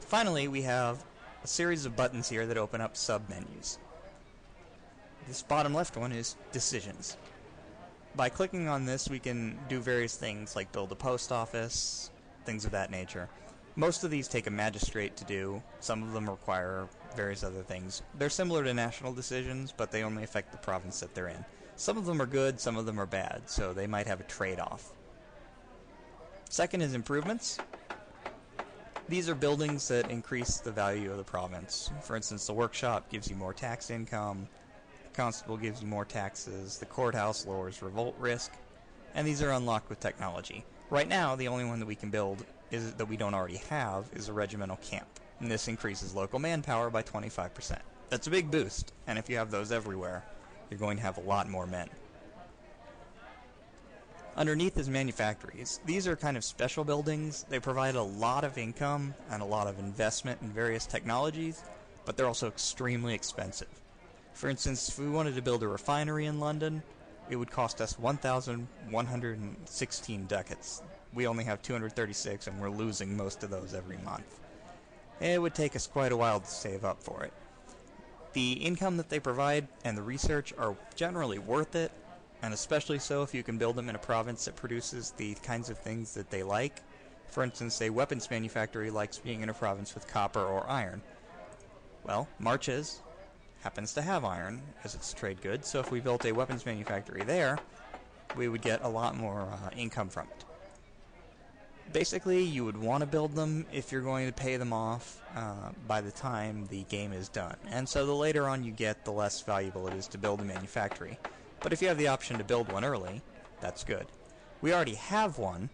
Finally, we have a series of buttons here that open up sub-menus. This bottom left one is Decisions. By clicking on this, we can do various things like build a post office, things of that nature. Most of these take a magistrate to do. Some of them require various other things. They're similar to national decisions, but they only affect the province that they're in. Some of them are good, some of them are bad, so they might have a trade-off. Second is improvements. These are buildings that increase the value of the province. For instance, the workshop gives you more tax income, the constable gives you more taxes, the courthouse lowers revolt risk, and these are unlocked with technology. Right now, the only one that we can build that we don't already have is a regimental camp, and this increases local manpower by 25%. That's a big boost, and if you have those everywhere, you're going to have a lot more men. Underneath is Manufactories. These are kind of special buildings. They provide a lot of income and a lot of investment in various technologies, but they're also extremely expensive. For instance, if we wanted to build a refinery in London, it would cost us 1,116 ducats. We only have 236, and we're losing most of those every month. It would take us quite a while to save up for it. The income that they provide and the research are generally worth it, and especially so if you can build them in a province that produces the kinds of things that they like. For instance, a weapons manufactory likes being in a province with copper or iron. Well, Marches happens to have iron as its trade good, so if we built a weapons manufactory there, we would get a lot more income from it. Basically, you would want to build them if you're going to pay them off by the time the game is done, and so the later on you get, the less valuable it is to build a manufactory. But if you have the option to build one early, that's good. We already have one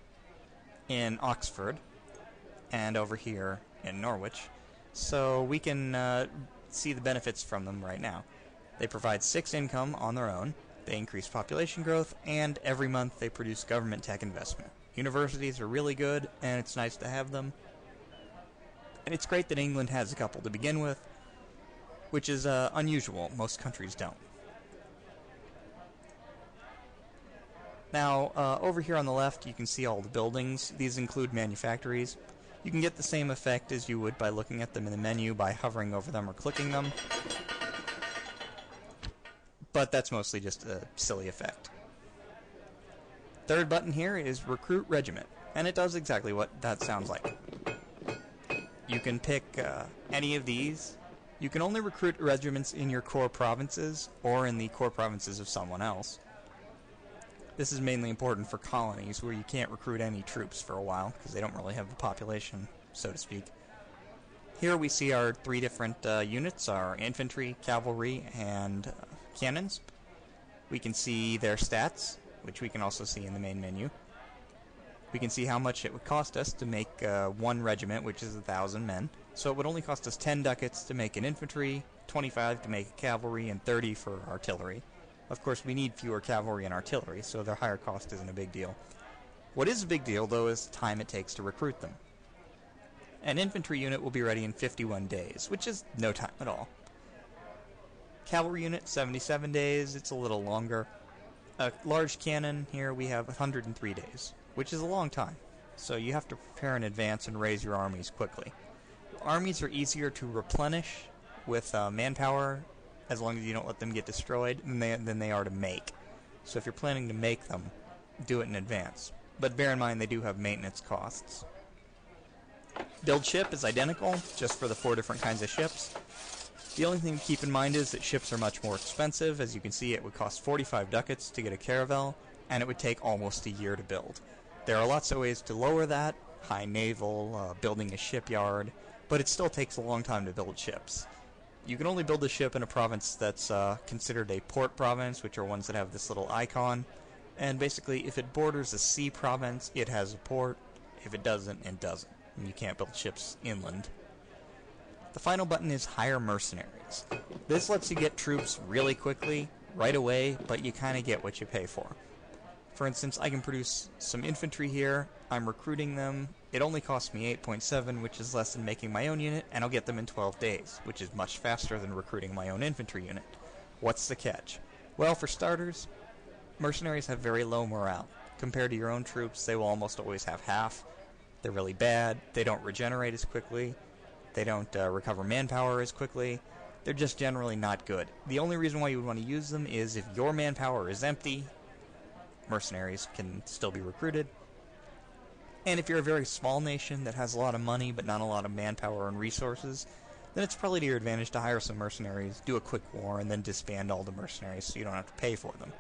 in Oxford and over here in Norwich, so we can see the benefits from them right now. They provide 6 income on their own, they increase population growth, and every month they produce government tech investment. Universities are really good, and it's nice to have them. And it's great that England has a couple to begin with, which is unusual. Most countries don't. Now, over here on the left, you can see all the buildings. These include manufactories. You can get the same effect as you would by looking at them in the menu by hovering over them or clicking them. But that's mostly just a silly effect. Third button here is Recruit Regiment, and it does exactly what that sounds like. You can pick any of these. You can only recruit regiments in your core provinces or in the core provinces of someone else. This is mainly important for colonies where you can't recruit any troops for a while because they don't really have the population, so to speak. Here we see our 3 different units, our infantry, cavalry, and cannons. We can see their stats, which we can also see in the main menu. We can see how much it would cost us to make 1 regiment, which is 1,000 men. So it would only cost us 10 ducats to make an infantry, 25 to make a cavalry, and 30 for artillery. Of course, we need fewer cavalry and artillery, so their higher cost isn't a big deal. What is a big deal, though, is the time it takes to recruit them. An infantry unit will be ready in 51 days, which is no time at all. Cavalry unit, 77 days, it's a little longer. A large cannon, here we have 103 days, which is a long time. So you have to prepare in advance and raise your armies quickly. Armies are easier to replenish with manpower, as long as you don't let them get destroyed, than they are to make. So if you're planning to make them, do it in advance. But bear in mind they do have maintenance costs. Build ship is identical, just for the 4 different kinds of ships. The only thing to keep in mind is that ships are much more expensive. As you can see, it would cost 45 ducats to get a caravel, and it would take almost a year to build. There are lots of ways to lower that, high naval, building a shipyard, but it still takes a long time to build ships. You can only build a ship in a province that's considered a port province, which are ones that have this little icon. And basically, if it borders a sea province, it has a port. If it doesn't, it doesn't. And you can't build ships inland. The final button is Hire Mercenaries. This lets you get troops really quickly, right away, but you kind of get what you pay for. For instance, I can produce some infantry here. I'm recruiting them. It only costs me 8.7, which is less than making my own unit, and I'll get them in 12 days, which is much faster than recruiting my own infantry unit. What's the catch? Well, for starters, mercenaries have very low morale. Compared to your own troops, they will almost always have half. They're really bad. They don't regenerate as quickly. They don't recover manpower as quickly. They're just generally not good. The only reason why you would want to use them is if your manpower is empty, mercenaries can still be recruited. And if you're a very small nation that has a lot of money but not a lot of manpower and resources, then it's probably to your advantage to hire some mercenaries, do a quick war, and then disband all the mercenaries so you don't have to pay for them.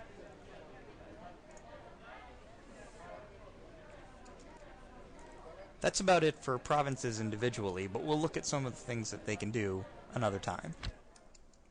That's about it for provinces individually, but we'll look at some of the things that they can do another time.